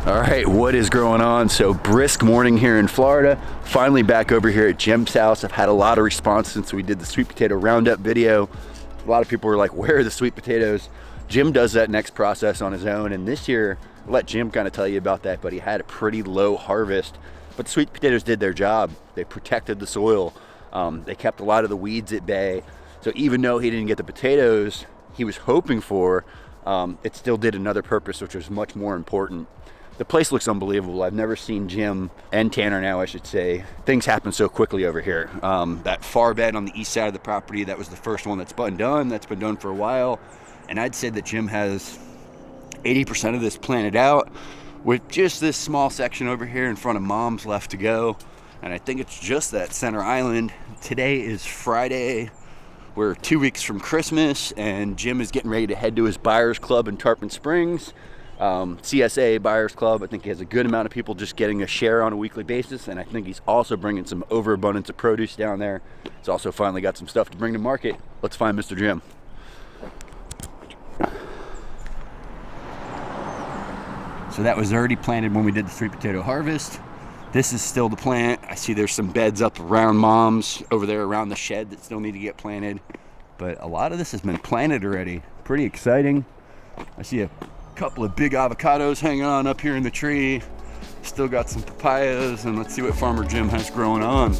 Alright, what is going on? So brisk morning here in Florida. Finally back over here at Jim's house. I've had a lot of response since we did the sweet potato roundup video. A lot of people were like, where are the sweet potatoes? Jim does that next process on his own, and this year, I'll let Jim kind of tell you about that, but he had a pretty low harvest. But the sweet potatoes did their job. They protected the soil. They kept a lot of the weeds at bay. So even though he didn't get the potatoes he was hoping for, it still did another purpose, which was much more important. The place looks unbelievable. I've never seen Jim, and Tanner now I should say, things happen so quickly over here. That far bed on the east side of the property, that was the first one that's been done. That's been done for a while. And I'd say that Jim has 80% of this planted out, with just this small section over here in front of Mom's left to go. And I think it's just that center island. Today is Friday. We're 2 weeks from Christmas, and Jim is getting ready to head to his Buyers Club in Tarpon Springs. CSA Buyers Club. I think he has a good amount of people just getting a share on a weekly basis, and I think he's also bringing some overabundance of produce down there. He's also finally got some stuff to bring to market. Let's find Mr. Jim. So that was already planted when we did the sweet potato harvest. This is still the plant. I see there's some beds up around Mom's over there around the shed that still need to get planted, but a lot of this has been planted already. Pretty exciting. I see a couple of big avocados hanging on up here in the tree. Still got some papayas, and let's see what Farmer Jim has growing on.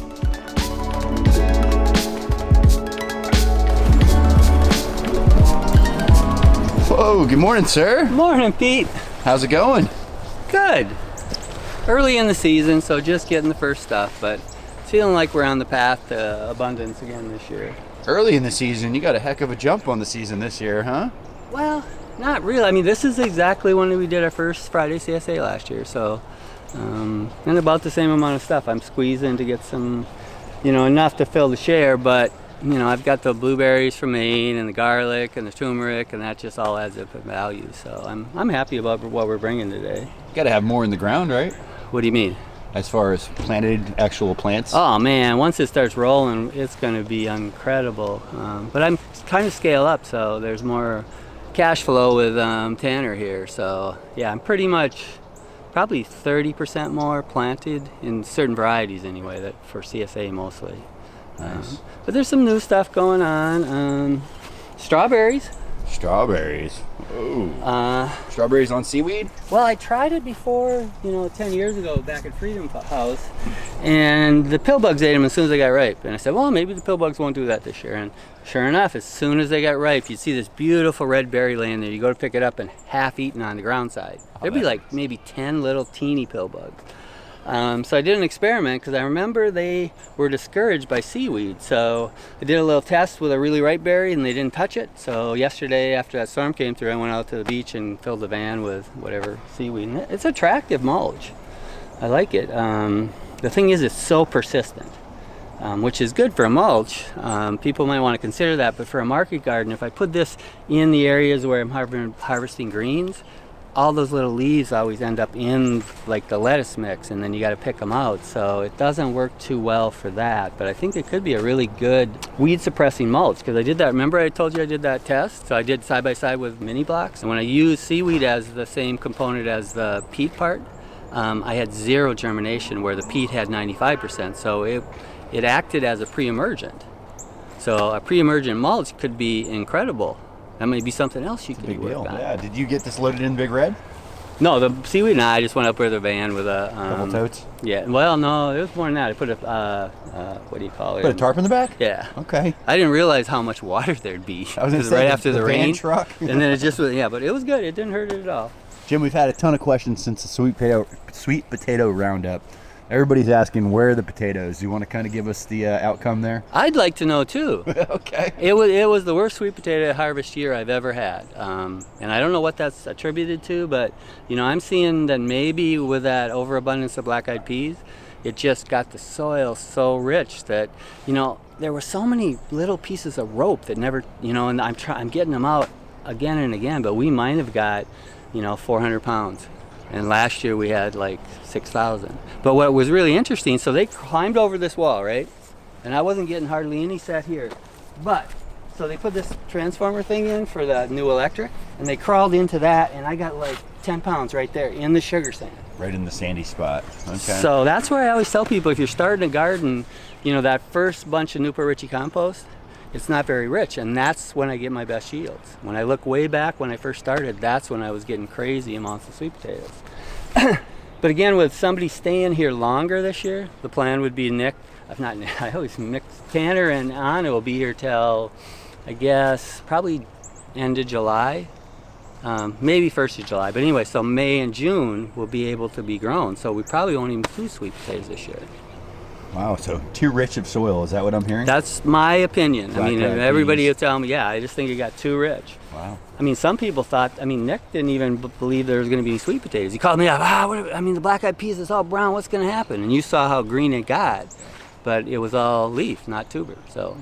Whoa, good morning, sir. Morning, Pete. How's it going? Good. Early in the season, so just getting the first stuff, but feeling like we're on the path to abundance again this year. Early in the season, you got a heck of a jump on the season this year, huh? Well, not really. I mean, this is exactly when we did our first Friday CSA last year, so and about the same amount of stuff. I'm squeezing to get some, enough to fill the share, but I've got the blueberries from Maine and the garlic and the turmeric, and that just all adds up in value. So I'm happy about what we're bringing today. You got to have more in the ground, right? What do you mean? As far as planted actual plants? Oh man, once it starts rolling, it's going to be incredible. But I'm trying to scale up, so there's more cash flow with Tanner here. So yeah, I'm pretty much probably 30% more planted in certain varieties anyway, that for CSA mostly. Nice. But there's some new stuff going on. Strawberries. Strawberries. Oh. Strawberries on seaweed? Well, I tried it before, 10 years ago back at Freedom House, and the pill bugs ate them as soon as they got ripe. And I said, well, maybe the pill bugs won't do that this year. And sure enough, as soon as they got ripe, you'd see this beautiful red berry laying there. You go to pick it up and half eaten on the ground side. There'd be like maybe 10 little teeny pill bugs. So I did an experiment because I remember they were discouraged by seaweed. So I did a little test with a really ripe berry and they didn't touch it. So yesterday after that storm came through, I went out to the beach and filled the van with whatever seaweed. And it's attractive mulch. I like it. The thing is, it's so persistent, which is good for a mulch. People might want to consider that, but for a market garden, if I put this in the areas where I'm harvesting greens, all those little leaves always end up in like the lettuce mix, and then you got to pick them out. So it doesn't work too well for that, but I think it could be a really good weed suppressing mulch, because I did that. Remember I told you I did that test? So I did side by side with mini blocks, and when I used seaweed as the same component as the peat part, I had zero germination where the peat had 95%. So it acted as a pre-emergent. So a pre-emergent mulch could be incredible. That might be something else you could big work deal. on. Yeah. Did you get this loaded in Big Red? No, the seaweed. I just went up with a van with a couple totes. Yeah. Well, no, it was more than that. I put a what do you call it? Put a tarp in the back? Yeah. Okay. I didn't realize how much water there'd be. I was gonna say, right after the rain truck. and then it just was, yeah, but it was good. It didn't hurt it at all. Jim, we've had a ton of questions since the sweet potato roundup. Everybody's asking where are the potatoes. Do you want to kind of give us the outcome there? I'd like to know too. Okay. It was the worst sweet potato harvest year I've ever had, and I don't know what that's attributed to, but you know, I'm seeing that maybe with that overabundance of black-eyed peas, it just got the soil so rich that, you know, there were so many little pieces of rope that never, you know, and I'm getting them out again and again, but we might have got, you know, 400 pounds. And last year we had like 6,000. But what was really interesting, so they climbed over this wall, right? And I wasn't getting hardly any set here. But, so they put this transformer thing in for the new electric, and they crawled into that, and I got like 10 pounds right there in the sugar sand. Right in the sandy spot. Okay. So that's where I always tell people, if you're starting a garden, you know, that first bunch of new Port Richey compost, it's not very rich, and that's when I get my best yields. When I look way back when I first started, that's when I was getting crazy amounts of sweet potatoes. But again, with somebody staying here longer this year, the plan would be I always mix Tanner and Anna will be here till, I guess, probably end of July, maybe 1st of July. But anyway, so May and June will be able to be grown. So we probably won't even do sweet potatoes this year. Wow, so too rich of soil, is that what I'm hearing? That's my opinion. I mean, everybody peas. will tell me, yeah, I just think it got too rich. Wow. I mean, some people thought, I mean, Nick didn't even believe there was going to be any sweet potatoes. He called me up, the black-eyed peas is all brown, what's going to happen? And you saw how green it got, but it was all leaf, not tuber, so.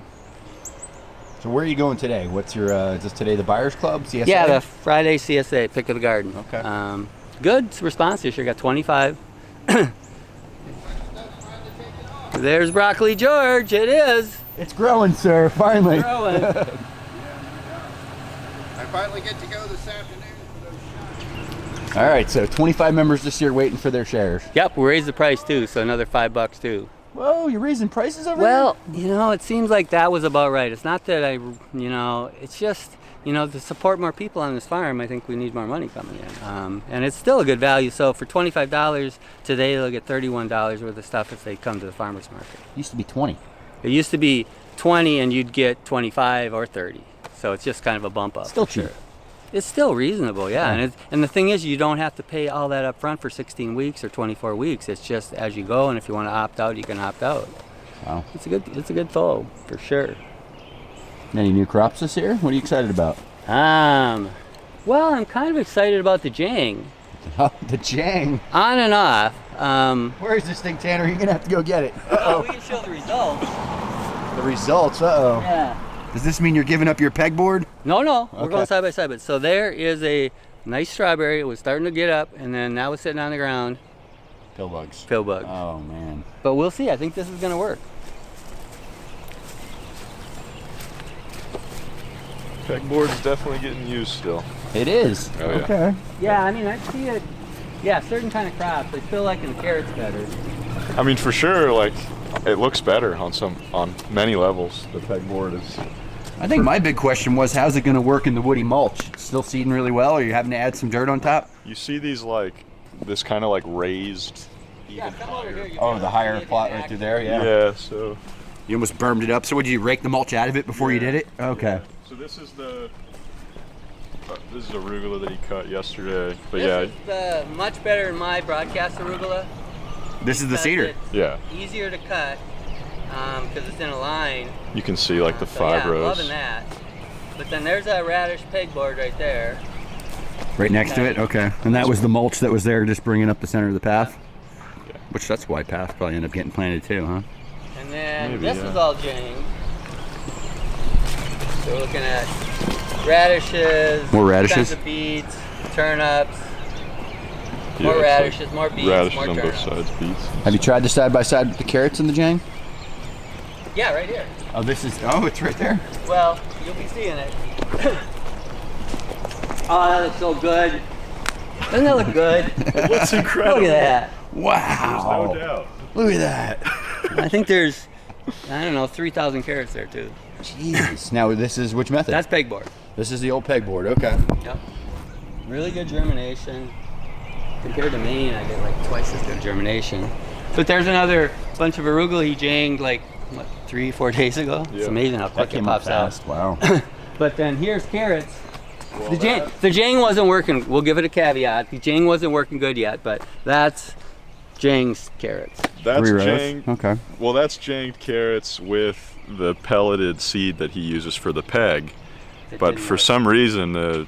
So where are you going today? What's your, is this today the Buyers Club, CSA? Yeah, the Friday CSA, Pick of the Garden. Okay. Good response this year, got 25. There's Broccoli George, it is. It's growing, sir, finally. It's growing. I finally get to go this afternoon for those shots. All right, so 25 members this year waiting for their shares. Yep, we raised the price too, so another $5 too. Whoa, you're raising prices over Well, you know, it seems like that was about right. It's not that it's just, you know, to support more people on this farm, I think we need more money coming in. And it's still a good value. So for $25 today, they'll get $31 worth of stuff if they come to the farmer's market. It used to be 20. It used to be 20 and you'd get 25 or 30. So it's just kind of a bump up. Still for cheap. sure. It's still reasonable, yeah. And the thing is, you don't have to pay all that up front for 16 weeks or 24 weeks. It's just as you go, and if you want to opt out, you can opt out. Wow. It's a good fall for sure. Any new crops this year? What are you excited about? Well, I'm kind of excited about the Jang. Oh, the Jang. On and off. Where is this thing, Tanner? You're gonna have to go get it. Well, we can show the results. The results, uh-oh. Yeah. Does this mean you're giving up your pegboard? No, we're Okay. going side by side. But so there is a nice strawberry. It was starting to get up, and then now it's sitting on the ground. Pill bugs. Pill bug. Oh, man. But we'll see. I think this is going to work. Pegboard's definitely getting used still. It is. Oh, yeah. Okay. Yeah, I mean, I see it. Yeah, certain kind of crops. I feel like in carrots better. I mean, for sure, like, it looks better on many levels. The pegboard is. I think my big question was, how's it going to work in the woody mulch? It's still seeding really well, or are you having to add some dirt on top? You see these this kind of like raised. Yeah, come over here. Oh, the higher plot right through there, yeah. Yeah. So. You almost burned it up. So, would you rake the mulch out of it before you did it? Okay. Yeah. So this is arugula that he cut yesterday. But This is much better than my broadcast arugula. This is the because cedar. it's yeah, easier to cut because it's in a line. you can see like the So, yeah, I'm fibros. loving that. But then there's a radish pegboard right there. Right next to it? Okay. And that was the mulch that was there just bringing up the center of the path? Yeah. Which that's why path probably end up getting planted too, huh? And then Maybe, this yeah. is all Jang. So we're looking at radishes, More radishes? kinds of beets, turnips, Yeah, more it's radishes, like more beets, radishes more on turnips. both sides, beets. Have you tried the side by side with the carrots and the Jang? Yeah, right here. Oh, it's right there. Well, you'll be seeing it. Oh, that looks so good. Doesn't that look good? What's incredible? Look at that. Wow. No doubt. Look at that. I think there's, I don't know, 3,000 carrots there too. Jeez. Now this is which method? That's pegboard. This is the old pegboard. Okay. Yep. Really good germination. Compared to Maine, I get like twice as good germination. But there's another bunch of arugula he janged like, what, 3-4 days ago? It's Yeah. amazing how That quick it came up pops out. fast. Wow. But then here's carrots. Well, The Jang wasn't working. We'll give it a caveat. The Jang wasn't working good yet, but that's Jang's carrots. That's 3 rows? Jang. Okay. Well, that's Jang carrots with the pelleted seed that he uses for the peg. But for some reason, the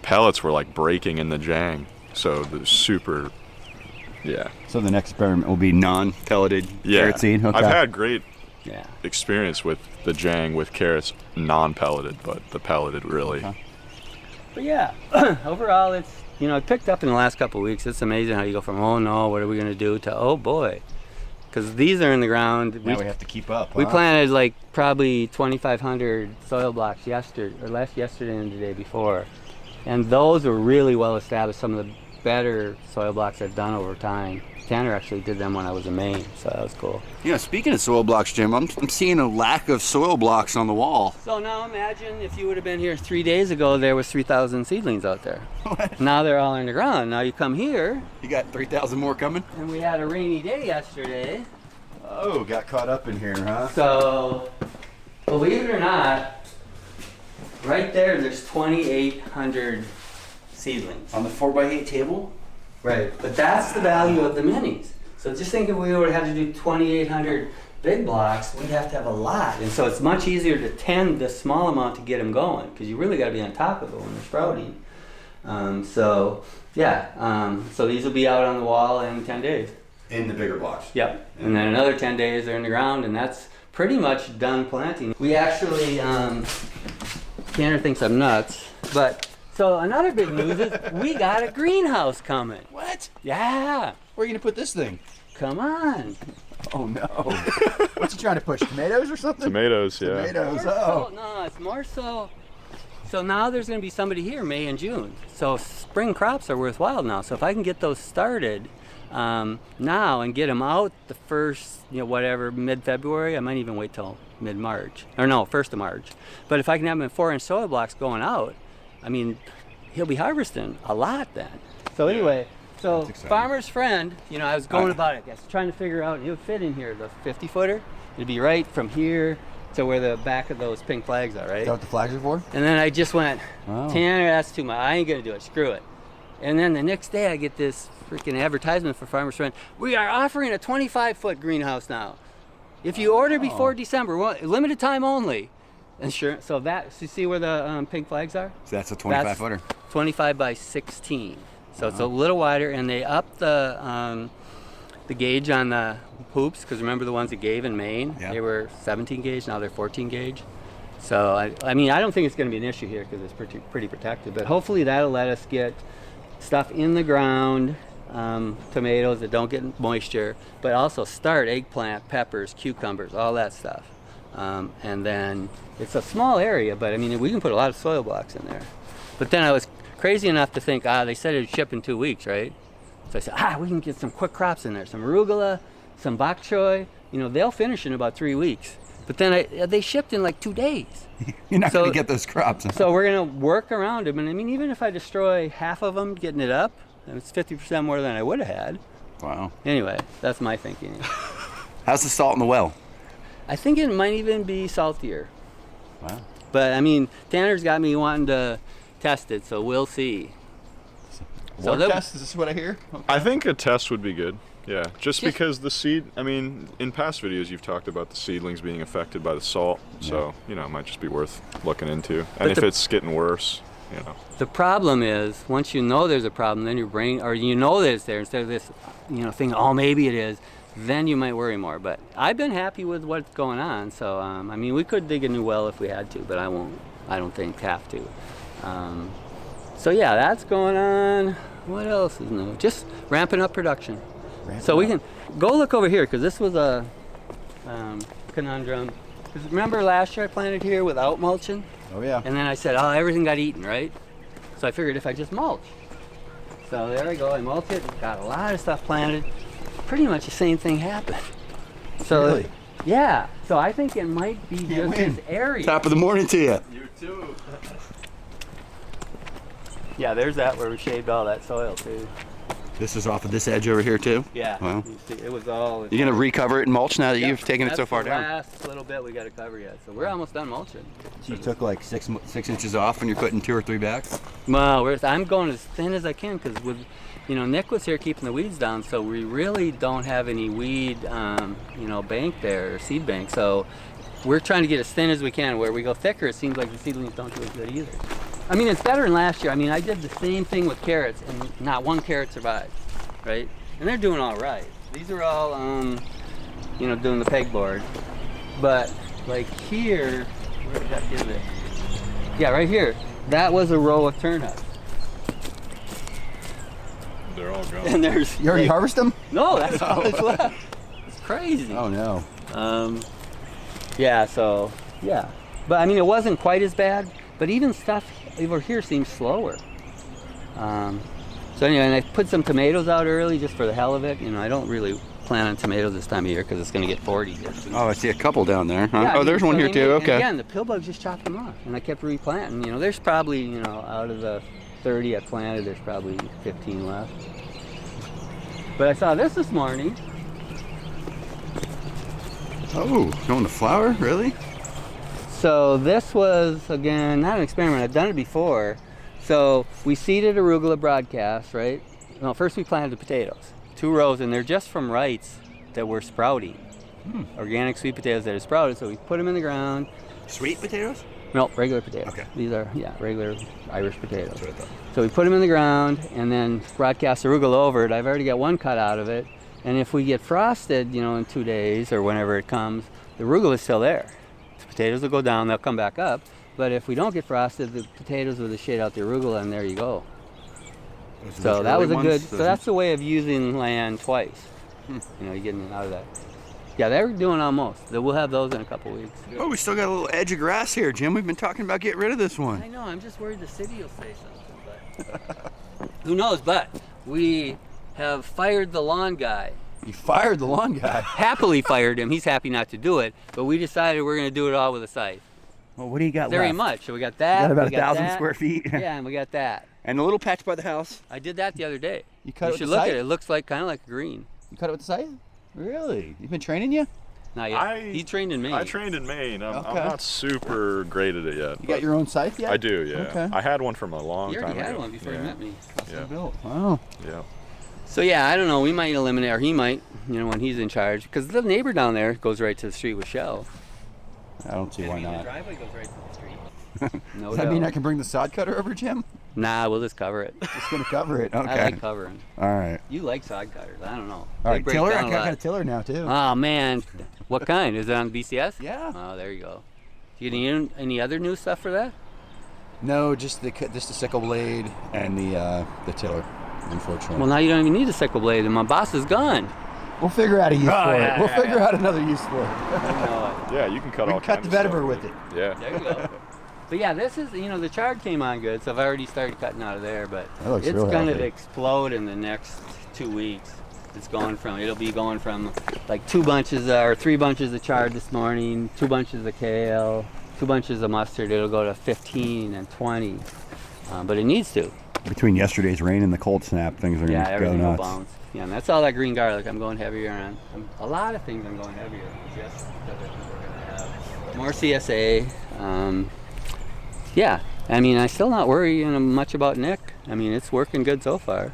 pellets were like breaking in the Jang. So the super, yeah. So the next experiment will be non-pelleted carrot seed? Okay. I've had great Yeah. experience with the Jang with carrots non-pelleted, but the pelleted really. Okay. But yeah, overall it's, you know, it picked up in the last couple of weeks. It's amazing how you go from, oh no, what are we going to do, to, oh boy. Because these are in the ground. Now we have to keep up. We huh? planted like probably 2,500 soil blocks yesterday and the day before. And those were really well established, some of the better soil blocks I've done over time. Tanner actually did them when I was in Maine, so that was cool. You know, speaking of soil blocks, Jim, I'm seeing a lack of soil blocks on the wall. So now imagine if you would have been here 3 days ago, there was 3,000 seedlings out there. Now they're all in the ground. Now you come here, You got 3,000 more coming? and we had a rainy day yesterday. Oh, got caught up in here, huh? So, believe it or not, right there's 2,800 seedlings. On the 4x8 table? Right, but that's the value of the minis. So just think if we would have had to do 2,800 big blocks, we'd have to have a lot. And so it's much easier to tend the small amount to get them going, because you really got to be on top of it when they're sprouting. So these will be out on the wall in 10 days. In the bigger blocks. Yep, and then another 10 days they're in the ground, and that's pretty much done planting. We actually, Tanner thinks I'm nuts, but so another big news is we got a greenhouse coming. What? Yeah, Where are you going to put this thing? come on. Oh, no. What's he trying to push? Tomatoes or something? Tomatoes, yeah. Tomatoes, More oh. so, no, it's more so. So now there's going to be somebody here May and June. So spring crops are worthwhile now. So if I can get those started now and get them out the first, mid-February, I might even wait till mid-March. Or no, 1st of March. But if I can have them in 4-inch soil blocks going out, I mean, he'll be harvesting a lot then. So anyway, so farmer's friend, I was going about it, trying to figure out, it would fit in here, the 50-footer. It'd be right from here to where the back of those pink flags are, right? Is that what the flags are for? And then I just went, Oh. Tanner, that's too much. I ain't gonna do it. Screw it. And then the next day I get this freaking advertisement for Farmer's Friend. We are offering a 25-foot greenhouse now. If you order before December, limited time only. And sure, so you see where the pink flags are? So that's a 25-footer. 25 by 16. So it's a little wider, and they upped the gauge on the hoops, because remember the ones that gave in Maine? Yeah. They were 17 gauge, now they're 14 gauge. So I mean, I don't think it's going to be an issue here because it's pretty protected, but hopefully that'll let us get stuff in the ground, tomatoes that don't get moisture, but also start eggplant, peppers, cucumbers, all that stuff. And then it's a small area, but I mean, we can put a lot of soil blocks in there. But then I was crazy enough to think, they said it'd ship in 2 weeks, right? So I said, we can get some quick crops in there, some arugula, some bok choy. They'll finish in about 3 weeks. But then they shipped in like 2 days. You're not going to get those crops. So we're going to work around them. And I mean, even if I destroy half of them getting it up, then it's 50% more than I would have had. Wow. Anyway, that's my thinking. How's the salt in the well? I think it might even be saltier. Wow. But I mean, Tanner's got me wanting to test it, so we'll see. So test, is this what I hear? Okay. I think a test would be good. Yeah, just because the seed, I mean, in past videos you've talked about the seedlings being affected by the salt, so, it might just be worth looking into. And if it's getting worse, The problem is, once you know there's a problem, then your brain, or you know that it's there, instead of this, thinking, maybe it is, then you might worry more. But I've been happy with what's going on, so, I mean, we could dig a new well if we had to, but I don't think have to. So yeah, that's going on. What else is new? Just ramping up production. We can go look over here, because this was a conundrum. Because remember last year I planted here without mulching? Oh, yeah. And then I said, everything got eaten, right? So I figured if I just mulch. So there I go, I mulched it, got a lot of stuff planted. Pretty much the same thing happened. So, really? Yeah, so I think it might be just this area. Top of the morning to you. You too. Yeah, there's that where we shaved all that soil too. This is off of this edge over here too? Yeah. Wow. You see, it was all. You gonna recover it in mulch now that you've taken it That's so far the down? last little bit we got to cover yet, so we're almost done mulching. So you took like 6 inches off and you're putting 2 or 3 back? Well, I'm going as thin as I can because with, Nick was here keeping the weeds down, so we really don't have any weed, bank there, or seed bank. So we're trying to get as thin as we can. Where we go thicker, it seems like the seedlings don't do as good either. I mean, it's better than last year. I mean, I did the same thing with carrots, and not one carrot survived, right? And they're doing all right. These are all, doing the pegboard. But like here, where the heck is it? Yeah, right here. That was a row of turnips. They're all gone. And there's. You already harvest them? No, that's all that's left. It's crazy. Oh no. Yeah, so, yeah. But I mean, it wasn't quite as bad, but even stuff over here seems slower. So anyway, and I put some tomatoes out early just for the hell of it. I don't really plan on tomatoes this time of year because it's going to get 40 here soon. Oh, I see a couple down there. Huh? Yeah, There's one here too. And Okay. again, the pill bugs just chopped them off, and I kept replanting. There's probably, out of the 30 I planted, there's probably 15 left. But I saw this morning. Oh, going to flower? Really? So this was, again, not an experiment. I've done it before. So we seeded arugula broadcast, right? No, first we planted the potatoes. 2 rows, and they're just from rights that were sprouting. Organic sweet potatoes that are sprouted. So we put them in the ground. Sweet potatoes? No, regular potatoes. Okay. These are, regular Irish potatoes. That's what I thought. So we put them in the ground and then broadcast arugula over it. I've already got one cut out of it. And if we get frosted, in 2 days or whenever it comes, the arugula is still there. The potatoes will go down, they'll come back up. But if we don't get frosted, the potatoes will just shade out the arugula, and there you go. So that was a good, so that's the way of using land twice. You're getting it out of that. Yeah, they're doing almost. We'll have those in a couple weeks. Oh, we still got a little edge of grass here, Jim. We've been talking about getting rid of this one. I know, I'm just worried the city will say something, but who knows, but we have fired the lawn guy. You fired the lawn guy. Happily fired him. He's happy not to do it, but we decided we're going to do it all with a scythe. Well, what do you got Very left? much. So we got that. You got about we got 1,000 that. square feet. Yeah, and we got that. And the little patch by the house. I did that the other day. You cut it with should the look scythe? at it. It looks like kind of like green. You cut it with the scythe? Really? You've been training you? Not yet. He trained in Maine. I trained in Maine. I'm Okay. not super great at it yet. You got your own scythe yet? I do, yeah. Okay. I had one from a long You time already had ago. one before you met me. Yeah. Built. Wow. Yeah. So yeah, I don't know. We might eliminate, or he might, when he's in charge, because the neighbor down there goes right to the street with Shell. I don't see why The not. driveway goes right to the street. No Does that mean doubt. I can bring the sod cutter over, Jim? Nah, we'll just cover it. Just gonna cover it. Okay. I like covering. All right. You like sod cutters. I don't know. All They right. break Tiller. down I a got lot. a tiller now too. Oh man, what kind? Is it on BCS? Yeah. Oh, there you go. Do you need any other new stuff for that? No, just the sickle blade and the tiller. Unfortunately. Well, now you don't even need a sickle blade, and my boss is gone. We'll figure out a use for yeah, it. We'll yeah, figure out another use for it. You know it. Yeah, you can cut We all can cut kinds the of stuff vetiver with it. Yeah. There you go. But yeah, this is, the chard came on good, so I've already started cutting out of there, but That looks it's real going to healthy. explode in the next 2 weeks. It'll be going from like 2 bunches or 3 bunches of chard this morning, 2 bunches of kale, 2 bunches of mustard. It'll go to 15 and 20, but it needs to. Between yesterday's rain and the cold snap, things are Yeah, gonna go everything will nuts. bounce. Yeah, and that's all that green garlic I'm going heavier on. A lot of things I'm going heavier just because I think we're going to have more CSA. Yeah, I mean, I'm still not worrying much about Nick. I mean, it's working good so far.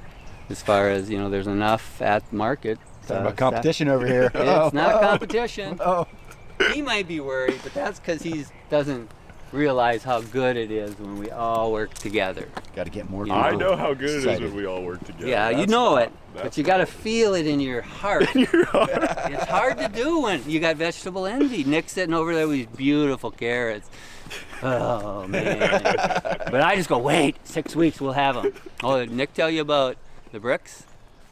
As far as, there's enough at market. Talking about competition over here. It's not competition. Oh. He might be worried, but that's because he doesn't realize how good it is when we all work together. Got to get more. I know how good it is Excited. when we all work together. Yeah, you That's know not- it, but that's you got to not- feel it in your heart. It's hard to do when you got vegetable envy. Nick's sitting over there with these beautiful carrots. Oh man! But I just go, wait, 6 weeks we'll have them. Oh, did Nick tell you about the bricks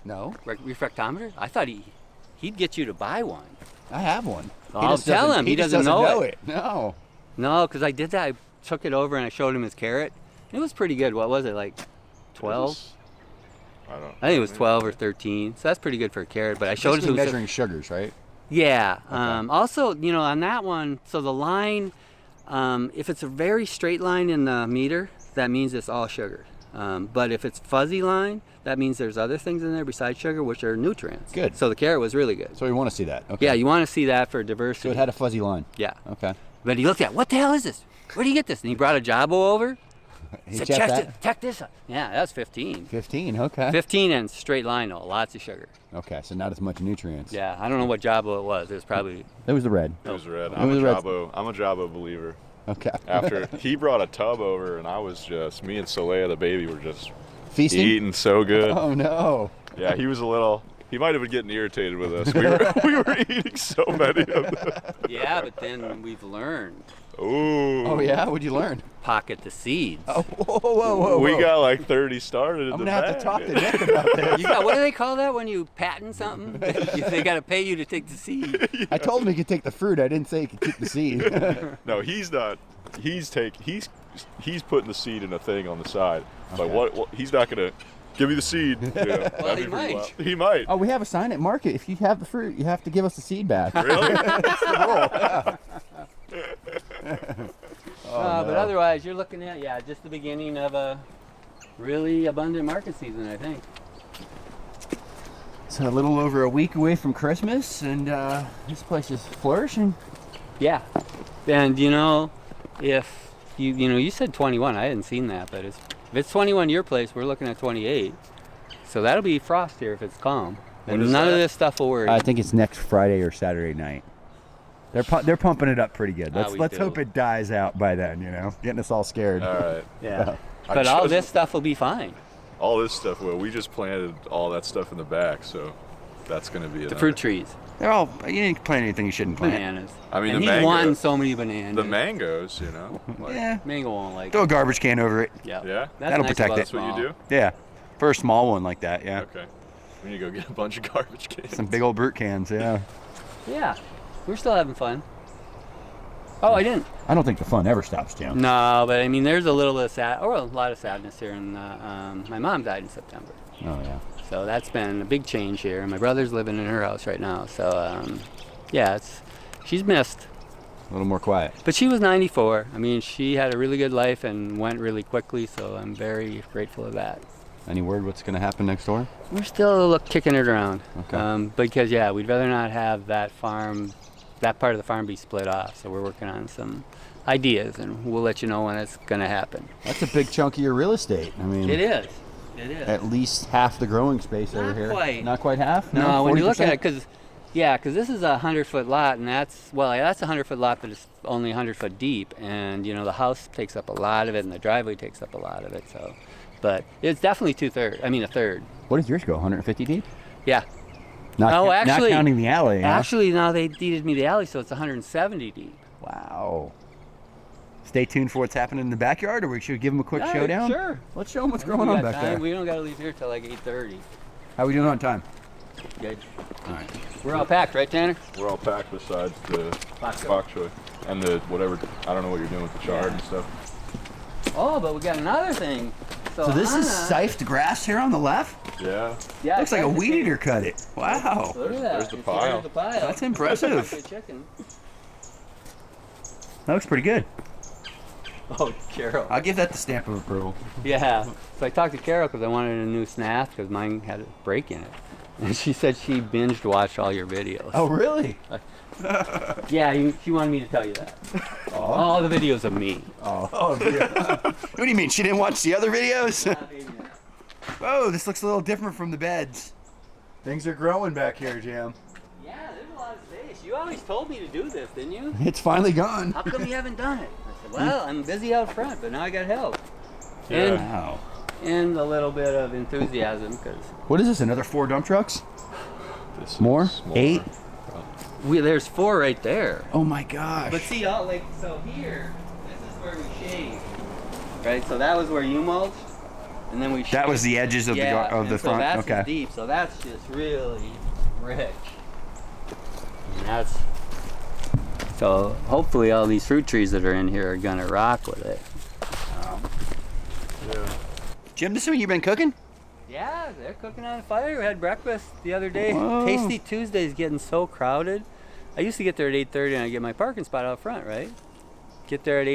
No, refractometer? I thought he'd get you to buy one. I have one. He I'll just tell doesn't- him. He just doesn't know it. No. No, because I did that. I took it over and I showed him his carrot. It was pretty good. What was it, like 12? I don't. I think it was 12 or 13. So that's pretty good for a carrot. But I showed it Basically to him. measuring sugars, right? Yeah. Also, on that one, so the line, if it's a very straight line in the meter, that means it's all sugar. But if it's fuzzy line, that means there's other things in there besides sugar, which are nutrients. Good. So the carrot was really good. So we want to see that. Okay. Yeah, you want to see that for diversity. So it had a fuzzy line. Yeah. Okay. But he looked at, what the hell is this? Where do you get this? And he brought a Jabo over. He Said, checked that. check this out. Yeah, that's 15. 15. Okay. 15 and straight line though, lots of sugar. Okay, so not as much nutrients. Yeah, I don't know what Jabo it was. It was probably. It was the red. It was red. It I'm was a red. Jabo believer. Okay. After he brought a tub over, and I was just, me and Soleil the baby were just Feasting. eating so good. Oh no. Yeah, he was a little. He might have been getting irritated with us. We were eating so many of them. Yeah, but then we've learned. Ooh. Oh yeah. What'd you learn? Pocket the seeds. Oh whoa. We got like 30 started. I'm gonna have to talk to Nick about this. You got, what do they call that when you patent something? They got to pay you to take the seed. I told him he could take the fruit. I didn't say he could keep the seed. No, he's not. He's putting the seed in a thing on the side. But Okay. what he's not gonna give me the seed. Yeah, Well, that'd he be pretty might. wild. He might. Oh, we have a sign at market. If you have the fruit, you have to give us the seed back. Really? But otherwise, you're looking at, just the beginning of a really abundant market season, I think. It's a little over a week away from Christmas, and this place is flourishing. Yeah. And if you said 21, I hadn't seen that, but if it's 21 your place, we're looking at 28. So that'll be frost here if it's calm. What And is none of that? this stuff will worry. I think it's next Friday or Saturday night. They're pumping it up pretty good. We Let's do. hope it dies out by then. Getting us all scared. All right. Yeah. I But all chose- this stuff will be fine. All this stuff. Well, we just planted all that stuff in the back, so that's gonna be The fruit trees, They're all. You didn't plant anything you shouldn't plant. bananas. I mean, and the he's mango- wanting so many bananas. The mangoes, like, Yeah. Mango won't like Throw a it. garbage can over it. Yeah. Yeah? That's That'll nice protect about it. That's what you small. do. Yeah. For a small one like that, yeah. Okay. We need to go get a bunch of garbage cans. Some big old brute cans, yeah. Yeah. We're still having fun. Oh, I didn't. I don't think the fun ever stops, Jim. No, but I mean, there's a little bit of a lot of sadness here. And my mom died in September, Oh yeah. so that's been a big change here. My brother's living in her house right now, so she's missed. A little more quiet. But she was 94. I mean, she had a really good life and went really quickly, so I'm very grateful of that. Any word what's going to happen next door? We're still kicking it around. Okay. Because we'd rather not have that part of the farm be split off. So we're working on some ideas, and we'll let you know when it's going to happen. That's a big chunk of your real estate. I mean, It is. It is. at least half the growing space over Not here. quite. Not quite half? No, when you look at 40%? it, because this is a 100-foot lot, and that's a 100-foot lot, but it's only 100 foot deep, and the house takes up a lot of it, and the driveway takes up a lot of it. So, but it's definitely a third. What does yours go? 150 deep? Yeah. Not, Oh, not actually- counting the alley. huh? Actually, now they deeded me the alley, so it's 170 deep. Wow. Stay tuned for what's happening in the backyard, or we should give them a quick Yeah, showdown? sure. Let's show them what's We going on got back time. there. We don't got to leave here till like 8:30. How we doing on time? Good. All right. We're all packed, right, Tanner? We're all packed besides the Bok choy. bok choy and the whatever. I don't know what you're doing with the chard and stuff. Oh, but we got another thing. So this is Anna- sifed grass here on the left? Yeah. Yeah, Looks like a it's weed eater cut it. Wow. Look at that. There's the You see, pile. there's the pile. That's impressive. Good chicken. That looks pretty good. Oh, Carol. I'll give that the stamp of approval. Yeah. So I talked to Carol because I wanted a new snap because mine had a break in it. And she said she binged watched all your videos. Oh, really? Yeah, she wanted me to tell you that. All the videos of me. Oh, yeah. What do you mean? She didn't watch the other videos? Oh, this looks a little different from the beds. Things are growing back here, Jam. Yeah, there's a lot of space. You always told me to do this, didn't you? It's finally gone. How come you haven't done it? I said, well, I'm busy out front, but now I got help. Yeah. Wow. And a little bit of enthusiasm because What is this? Another 4 dump trucks? This More? is 8? there's 4 right there. Oh my gosh. But see, so here, this is where we shaved, right? So that was where you mulched, and then we that shaved. was the edges of Yeah, the and so front. that's Okay. deep, so that's just really rich. And that's so hopefully all these fruit trees that are in here are gonna rock with it. Yeah. Jim, this is what you've been cooking? Yeah, they're cooking on a fire. We had breakfast the other day. Whoa. Tasty Tuesday's getting so crowded. I used to get there at 8:30 and I get my parking spot out front, right? Get there at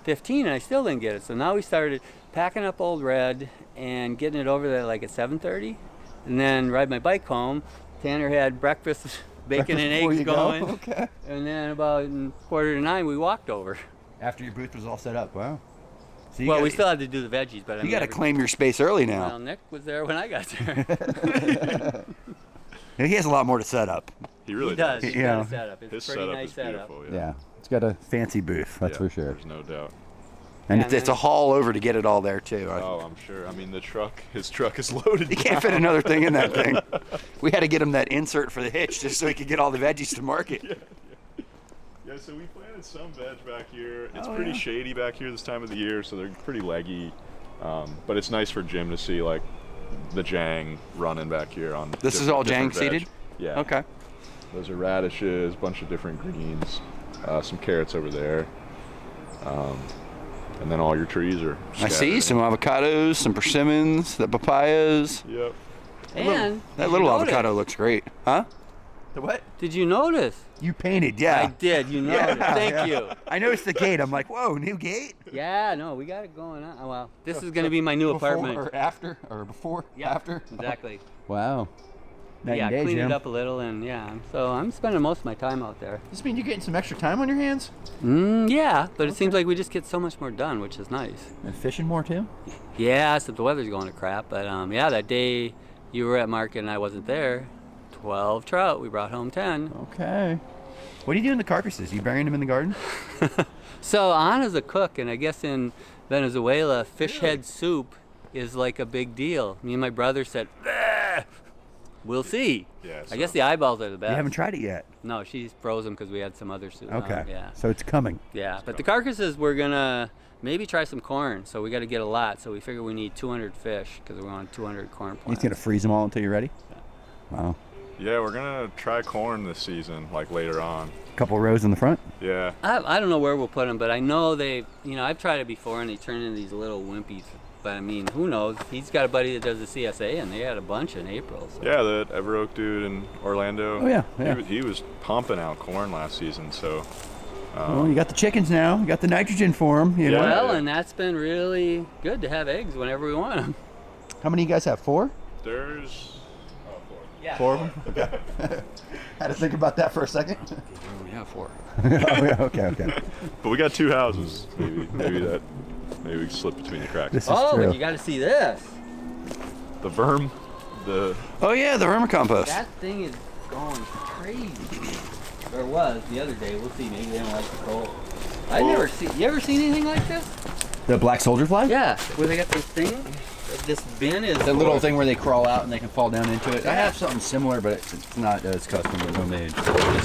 15 and I still didn't get it. So now we started packing up Old Red and getting it over there like at 7:30, and then ride my bike home. Tanner had breakfast, bacon and Before eggs you go? going. Okay. And then about 8:45 we walked over. After your booth was all set up. Wow. So Well, we still had to do the veggies, but I You mean, got to claim your space early now. Well, Nick was there when I got there. He has a lot more to set up. He really He does. Yeah. He's got a setup. It's His a pretty setup nice is setup. beautiful. Yeah. It's got a fancy booth, that's Yeah, for sure. There's no doubt. And Yeah, it's a haul over to get it all there too. Oh, I'm sure. I mean, his truck is loaded. He can't fit another thing in that thing. We had to get him that insert for the hitch just so he could get all the veggies to market. Yeah, so we planted some veg back here. It's pretty shady back here this time of the year, so they're pretty leggy. But it's nice for Jim to see like the Jang running back here on. This is all Jang different veg. seeded? Yeah. Okay. Those are radishes, a bunch of different greens, some carrots over there, and then all your trees are. I see some avocados, some persimmons, the papayas. Yep. And That did little you notice? avocado looks great. Huh? The what? Did you notice? You painted, yeah. I did. You noticed. Thank you. I noticed the gate. I'm like, whoa, new gate? Yeah, no, we got it going on. Oh, well, this is going to be my new Before apartment. or after? Or before? Yeah, After? Exactly. Wow. Night Yeah, and day, clean Jim. it up a little, and yeah. So I'm spending most of my time out there. Does this mean you're getting some extra time on your hands? Yeah, but it seems like we just get so much more done, which is nice. And fishing more too? Yeah, except the weather's going to crap. But yeah, that day you were at market and I wasn't there, 12 trout. We brought home 10. Okay. What are you doing to the carcasses? You burying them in the garden? So Anna's a cook, and I guess in Venezuela, fish head soup is like a big deal. Me and my brother said, "Bleh." We'll see. Yeah. I guess the eyeballs are the best. You haven't tried it yet. No, she's frozen because we had some other soup. Okay. Yeah. So it's coming. Yeah, but the carcasses, we're gonna maybe try some corn. So we got to get a lot. So we figure we need 200 fish because we're on 200 corn plants. He's going to freeze them all until you're ready? Wow. Yeah, we're gonna try corn this season, like later on. Couple rows in the front? Yeah. I don't know where we'll put them, but I know they, I've tried it before and they turn into these little wimpies. But I mean, who knows? He's got a buddy that does the CSA and they had a bunch in April. So. Yeah, the Ever Oak dude in Orlando. Oh, yeah. He was pumping out corn last season, so. Well, you got the chickens now. You got the nitrogen for them. You know? Yeah. Well, and that's been really good to have eggs whenever we want them. How many you guys have? 4? There's. Yeah. 4 of them? Okay. Had to think about that for a second. We have 4. okay. But we got 2 houses. Maybe we can slip between the cracks. This is Oh, true. but you got to see this. The Oh, yeah, the vermicompost. That thing is going crazy. Or it was the other day. We'll see. Maybe they don't like the cold. You ever seen anything like this? The black soldier fly? Yeah, where they got this thing. This bin is The little thing where they crawl out and they can fall down into it. I have something similar, but it's not as custom or homemade.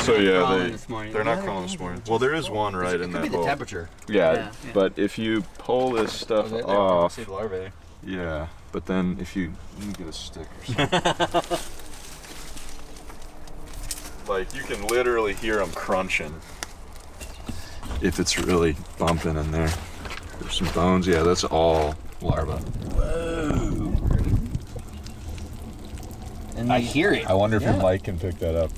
So yeah, crawling this morning. they're not crawling this morning. Well, there is one right in It could that be the hole. temperature. Yeah, Yeah. but if you pull this stuff Oh, off, See the larvae there. yeah. But then if you get a stick or something, like you can literally hear them crunching. If it's really bumping in there, there's some bones. Yeah, that's all larva. And I hear it. I wonder if your mic can pick that up.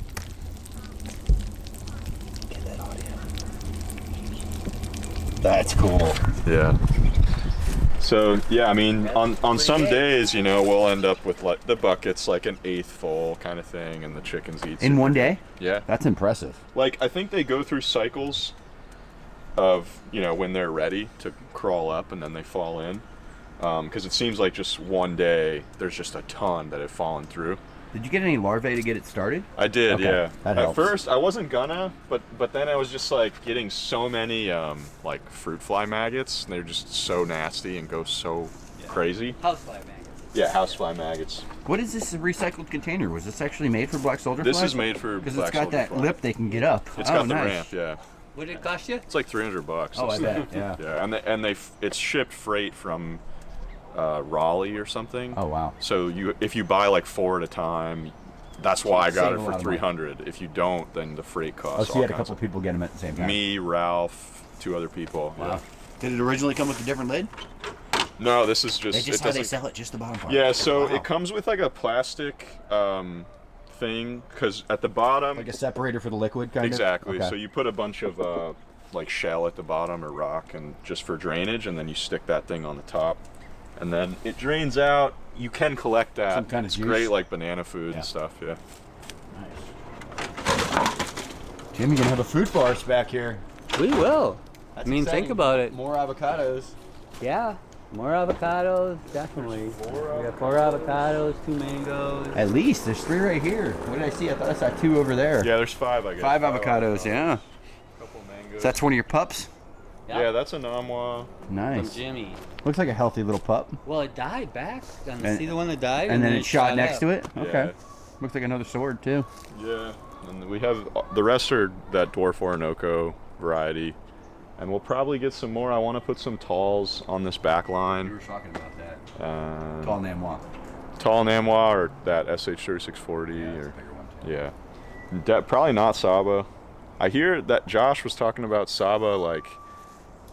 Get that audio. That's cool. Yeah. So yeah, I mean, on some days, we'll end up with like the buckets like an 1/8 full kind of thing, and the chickens eat In one day? Yeah. That's impressive. Like I think they go through cycles of when they're ready to crawl up and then they fall in, because it seems like just one day there's just a ton that have fallen through. Did you get any larvae to get it started? I did, Okay, yeah. that At helps. first, I wasn't gonna, but then I was just like getting so many like fruit fly maggots. And they're just so nasty and go so crazy. housefly maggots. Yeah, housefly maggots. What is this recycled container? Was this actually made for black soldier This flies? is made for Because black it's got soldier that fly. lip they can get up. It's got the nice. ramp, yeah. What did it cost you? It's like $300. Oh, I bet. Yeah. Yeah, and it's shipped freight from Raleigh or something. Oh, wow. So if you buy like 4 at a time, that's why I got Save it a lot for of money. $300. If you don't, then the freight costs. Oh, so you all had a kinds couple people get them at the same of- time. Me, Ralph, 2 other people. Wow. Yeah. Did it originally come with a different lid? No, this is just. That's just it how they doesn't- sell it, just the bottom part. Yeah, so Wow. it comes with like a plastic thing, because at the bottom. Like a separator for the liquid, kind Exactly. of? Okay. So you put a bunch of like shell at the bottom or rock, and just for drainage, and then you stick that thing on the top, and then it drains out. You can collect that. Some kind of it's juice. great, like banana food and stuff. Yeah. Jim, you're gonna have a fruit forest back here. We will. That's I mean, exciting. think about it. More avocados. Yeah, more avocados, definitely. We got 4 avocados, 2 mangoes. At least there's 3 right here. What did I see? I thought I saw 2 over there. Yeah, there's 5. I guess. 5 avocados. Yeah. Couple mangoes. So that's one of your pups. Yeah, that's a Namwa. Nice. From Jimmy. Looks like a healthy little pup. Well, it died back. And- See the one that died? And then it shot next up. to it. Yeah. Okay. Looks like another sword too. Yeah, and we have the rest are that dwarf Orinoco variety, and we'll probably get some more. I want to put some talls on this back We were line. talking about that. Uh, Tall Namwa. Tall Namwa or that SH3640 or yeah, probably not Saba. I hear that Josh was talking about Saba, like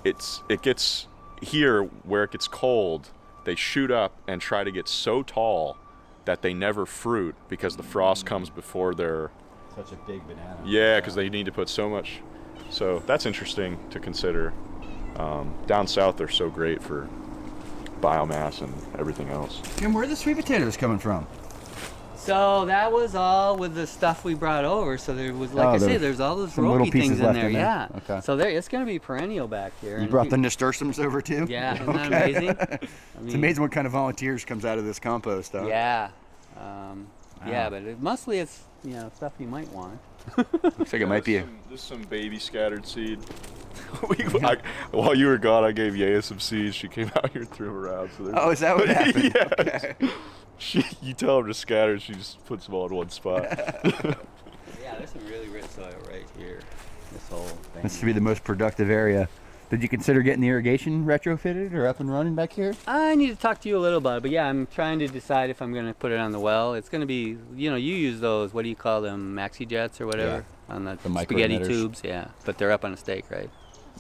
it gets here where it gets cold, they shoot up and try to get so tall that they never fruit because the frost comes before they're Such a big banana. yeah, because they need to put so much. So that's interesting to consider. Down south they're so great for biomass and everything else. Jim, where are the sweet potatoes coming from? So that was all with the stuff we brought over. So there was, like Oh, I say, there's there's all those some little ropey things pieces in left there. in there. Yeah. Okay. So there, it's going to be perennial back here. You And brought if the nasturtiums over too? Yeah, isn't that Okay. amazing? I It's mean, amazing what kind of volunteers comes out of this compost, huh? Yeah. Yeah, Wow. but mostly it's stuff you might want. Looks like it might be a... There's some baby scattered seed. While you were gone, I gave Yaya some seeds. She came out here and threw them around. So Oh, is that what happened? Yes. Okay. You tell her to scatter, she just puts them all in one spot. Yeah, there's some really rich soil right here. This whole thing. This should be the most productive area. Did you consider getting the irrigation retrofitted or up and running back here? I need to talk to you a little about it, but yeah, I'm trying to decide if I'm going to put it on the well. It's going to be, you use those, what do you call them, maxi jets or whatever, on the micro spaghetti emitters. tubes, yeah. But they're up on a stake, right?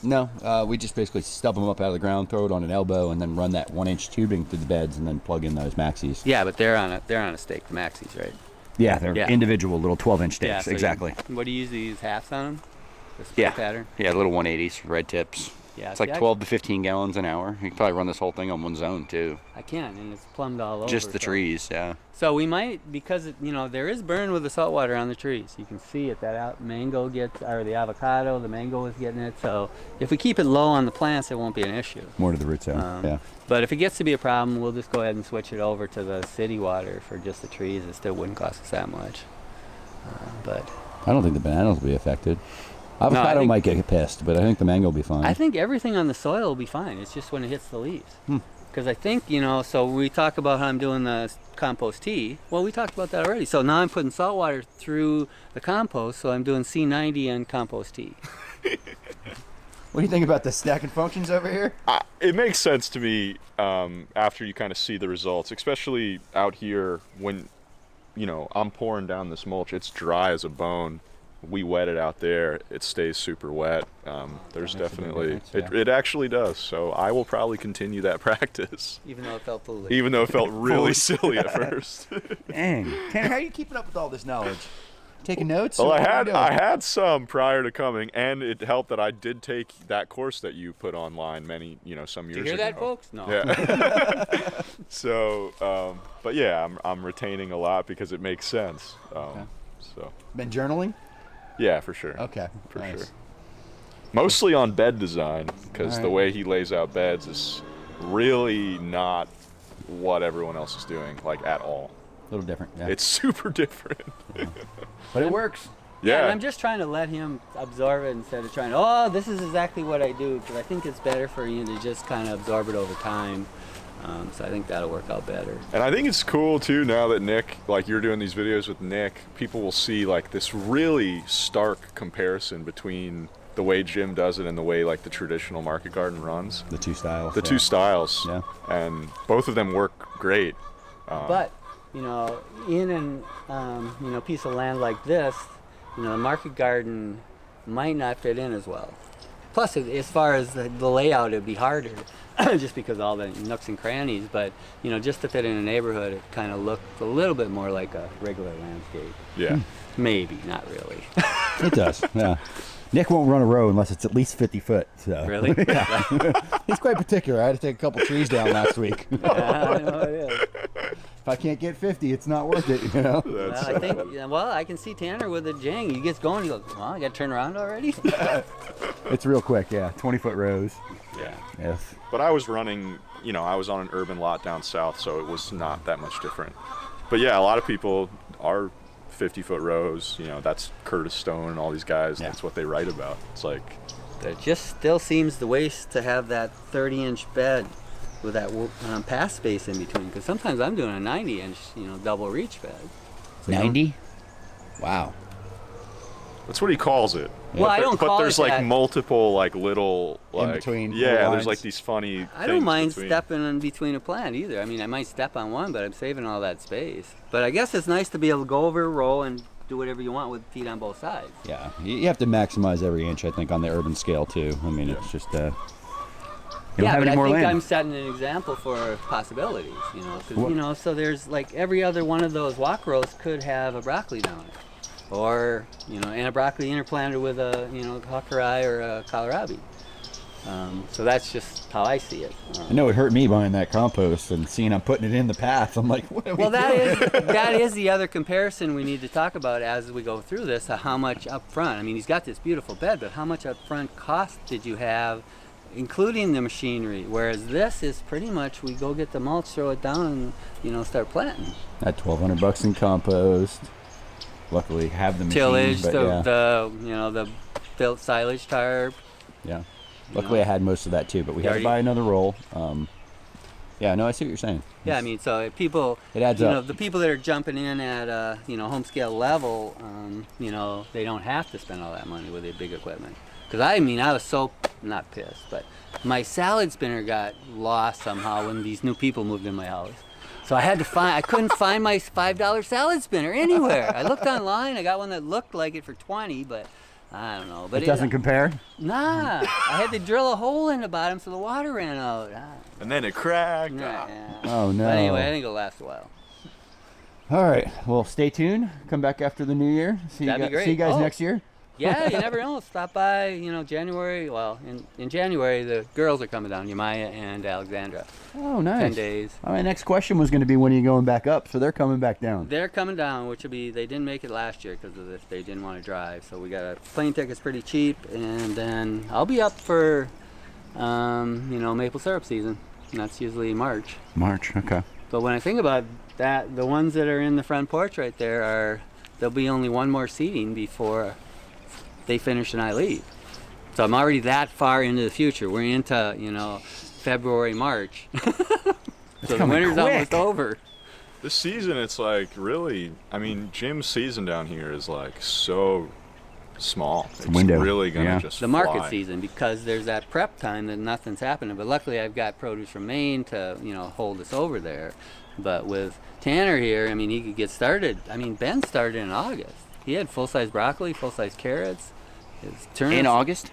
No, we just basically stub them up out of the ground, throw it on an elbow, and then run that 1-inch tubing through the beds, and then plug in those maxis. Yeah, but they're on a stake, the maxis, right? Yeah, they're Yeah. individual little 12-inch stakes. Yeah, so exactly. What do you usually use, halves on them? The spray pattern? Yeah, little 180s, red tips. Yeah, It's like 12 to 15 gallons an hour. You can probably run this whole thing on one zone too. I can, and it's plumbed all over. Just the so- trees, yeah. So we might, because there is burn with the salt water on the trees. You can see it. That mango gets, or the avocado, the mango is getting it. So if we keep it low on the plants, it won't be an issue. More to the root zone, yeah. But if it gets to be a problem, we'll just go ahead and switch it over to the city water for just the trees. It still wouldn't cost us that much. But I don't think the bananas will be affected. Avocado think- might get pissed, but I think the mango will be fine. I think everything on the soil will be fine. It's just when it hits the leaves. Because I think, so we talk about how I'm doing the compost tea. Well, we talked about that already. So now I'm putting salt water through the compost, so I'm doing C90 and compost tea. What do you think about the stacking functions over here? It makes sense to me after you kind of see the results, especially out here when, I'm pouring down this mulch. It's dry as a bone. We wet it out there. It stays super wet. There's That makes a big definitely, difference, yeah. it actually does. So I will probably continue that practice, Even though it felt foolish. even though it felt really silly at first. Dang. Tanner, how are you keeping up with all this knowledge? Taking notes? Well, or I what are you doing? had some prior to coming, and it helped that I did take that course that you put online some years ago. Did you hear that, folks? No. Yeah. So, but yeah, I'm retaining a lot because it makes sense. So, Been journaling? yeah, for sure. Okay. For nice. sure. Mostly on bed design, because the Alright. way he lays out beds is really not what everyone else is doing, like at all. A little different, yeah. It's super different. But it works. Yeah, and Yeah. I'm just trying to let him absorb it instead of trying, this is exactly what I do, because I think it's better for you to just kind of absorb it over time. So I think that'll work out better. And I think it's cool too now that Nick, like you're doing these videos with Nick, people will see like this really stark comparison between the way Jim does it and the way like the traditional market garden runs. The two styles. The two styles. Yeah. And both of them work great. But, in an piece of land like this, the market garden might not fit in as well. Plus, as far as the layout, it'd be harder, just because of all the nooks and crannies. But just to fit in a neighborhood, it kind of looked a little bit more like a regular landscape. Yeah. Maybe, not really. It does, yeah. Nick won't run a row unless it's at least 50 foot. So. Really? He's quite particular. I had to take a couple trees down last week. Yeah, I know it is. If I can't get 50, it's not worth it, you know? Well, I think, well, I can see Tanner with a jang. He gets going, he goes, well, I got to turn around already? It's real quick, yeah. 20-foot rows. Yeah. Yes. But I was running, you know, I was on an urban lot down south, so it was not that much different. But yeah, a lot of people are 50-foot rows. You know, that's Curtis Stone and all these guys. Yeah. That's what they write about. It's like, It just still seems the waste to have that 30-inch bed with that pass space in between. Because sometimes I'm doing a 90-inch, you know, double reach bed. So 90? Wow. that's what he calls it. Well, I don't call But there's it like that. multiple, like little, like, between yeah, lines. there's like these funny I don't things mind between. stepping in between a plant either. I mean, I might step on one, but I'm saving all that space. But I guess it's nice to be able to go over a roll and do whatever you want with feet on both sides. Yeah, you have to maximize every inch, I think, on the urban scale, too. I mean, it's just, you don't Yeah, have but any I more think land. I'm setting an example for possibilities, you know, 'cause, What- you know, so there's like every other one of those walk rows could have a broccoli down it. Or, you know, and a broccoli interplanted with a, you know, hawkeye or a kohlrabi. So that's just how I see it. I know it hurt me buying that compost and seeing I'm putting it in the path. I'm like, what are we Well, doing? that is the other comparison we need to talk about as we go through this. How much up front? I mean, he's got this beautiful bed, but how much up front cost did you have, including the machinery? Whereas this is pretty much we go get the mulch, throw it down, and you know start planting. At $1,200 in compost. Luckily, have the machine. Tillage, but the you know the built silage tarp. yeah. Luckily, I had most of that too, but we had to Already- buy another roll. Yeah, no, I see what you're saying. Yeah, I mean, so people, It adds you up. know, the people that are jumping in at you know home scale level, you know, they don't have to spend all that money with the big equipment. Because I mean, I was so not pissed, but my salad spinner got lost somehow when these new people moved in my house. So I had to find, I couldn't find my $5 salad spinner anywhere. I looked online, I got one that looked like it for 20, but I don't know. But It doesn't compare? Nah, I had to drill a hole in the bottom so the water ran out. And then it cracked. Yeah, yeah. Oh, no. But anyway, I think it'll last a while. All right. Well, stay tuned. Come back after the new year. That'd be great. See you guys Oh. next year. Yeah, you never know. Stop by, you know, January. Well, in January, the girls are coming down, Yamaya and Alexandra. Oh, nice. 10 days. My next question was going to be when are you going back up? So they're coming back down. They're coming down, which will be, they didn't make it last year because of this, they didn't want to drive. So we got a plane ticket's pretty cheap, and then I'll be up for, you know, maple syrup season. And that's usually March. March, okay. But when I think about that, the ones that are in the front porch right there are, there'll be only one more seating before they finish and I leave. So I'm already that far into the future. We're into, you know, February, March. So the coming winter's quick. almost over. This season, it's like really, I mean, Jim's season down here is like so small. It's window. really going to Yeah. just The market fly. season, because there's that prep time that nothing's happening. But luckily I've got produce from Maine to, you know, hold us over there. But with Tanner here, I mean, he could get started. I mean, Ben started in August. He had full-size broccoli, full-size carrots. His turnips. In August?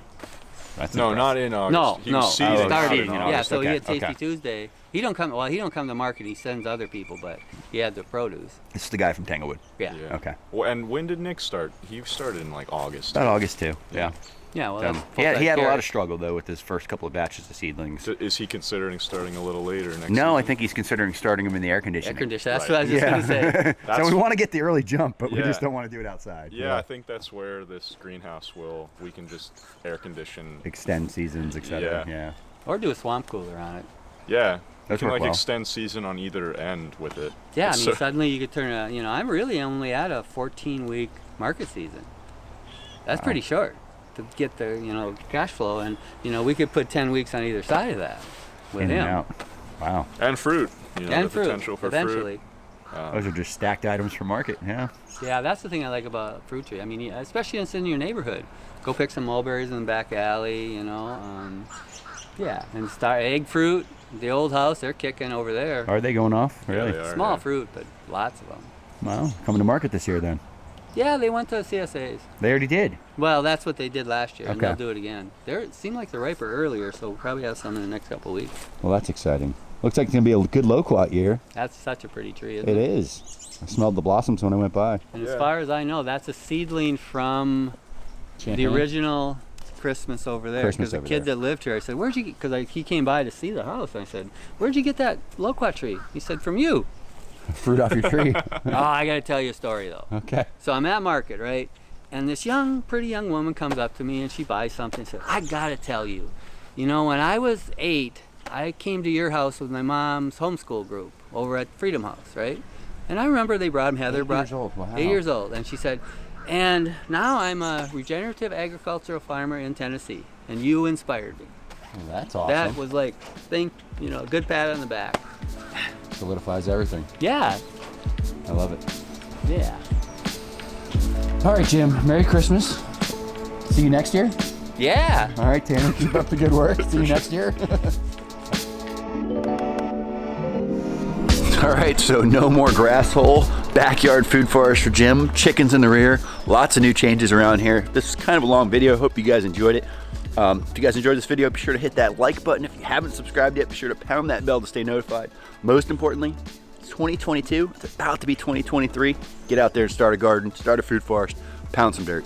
That's No, impressive. not in August. No, He no. was seeding out Starting. in in August. Yeah, so he Okay, had Tasty okay. Tuesday. He don't come. Well, he don't come to market. He sends other people, but he had the produce. This is the guy from Tanglewood. Yeah. Yeah. Okay. Well, and when did Nick start? He started in like August. About August too. Yeah. Yeah. Well, Done. that's He had full-size a lot of carrots. struggle though with his first couple of batches of seedlings. Is he considering starting a little later next No, I season? think he's considering starting them in the air conditioning. Air conditioner. That's Right. what I was just gonna say. so That's- we want to get the early jump, but we Yeah. just don't want to do it outside. Yeah, I think that's where this greenhouse we can just air condition. Extend seasons, etc. Yeah. Yeah. Or do a swamp cooler on it. Yeah. You Those can work like well. extend season on either end with it. Yeah, I It's mean, so- suddenly you could turn a. You know, I'm really only at a 14-week market season. That's pretty short to get the, you know, cash flow, and you know, we could put 10 weeks on either side of that with In him. and out. Wow. and fruit. You know, And the fruit, potential for eventually. Those are just stacked items for market. Yeah. Yeah, that's the thing I like about fruit tree. I mean, especially it's in your neighborhood. Go pick some mulberries in the back alley, you know. Yeah, and start egg fruit. The old house, they're kicking over there. Are they going off? Yeah, Really? they are, Small yeah. fruit, but lots of them. Wow. Coming to market this year then. Yeah, they went to CSAs. They already did. Well, that's what they did last year, and Okay. they'll do it again. It seemed like they're riper earlier, so we'll probably have some in the next couple of weeks. Well, that's exciting. Looks like it's gonna be a good loquat year. That's such a pretty tree, isn't It it? is. I smelled the blossoms when I went by. And as Yeah. far as I know, that's a seedling from The original Christmas over there. Christmas Because the over kid there. that lived here, I said, where'd you get, because he came by to see the house. And I said, where'd you get that loquat tree? He said, from you. Fruit off your tree. Oh, I got to tell you a story though. Okay. So I'm at market, right? And this pretty young woman comes up to me and she buys something and said, I got to tell you, you know, when I was 8, I came to your house with my mom's homeschool group over at Freedom House, right? And I remember they brought him, Heather 8 brought years old. Wow. 8 years old. And she said, and now I'm a regenerative agricultural farmer in Tennessee. And you inspired me. Well, that's awesome. That was like, a good pat on the back. Solidifies everything. Yeah. I love it. Yeah. All right, Jim. Merry Christmas. See you next year. Yeah. All right, Tanner. Keep up the good work. See you next year. All right, so no more grass hole, backyard food forest for Jim, chickens in the rear, lots of new changes around here. This is kind of a long video. Hope you guys enjoyed it. If you guys enjoyed this video, be sure to hit that like button. If you haven't subscribed yet, be sure to pound that bell to stay notified. Most importantly, it's 2022. It's about to be 2023. Get out there and start a garden, start a food forest, pound some dirt.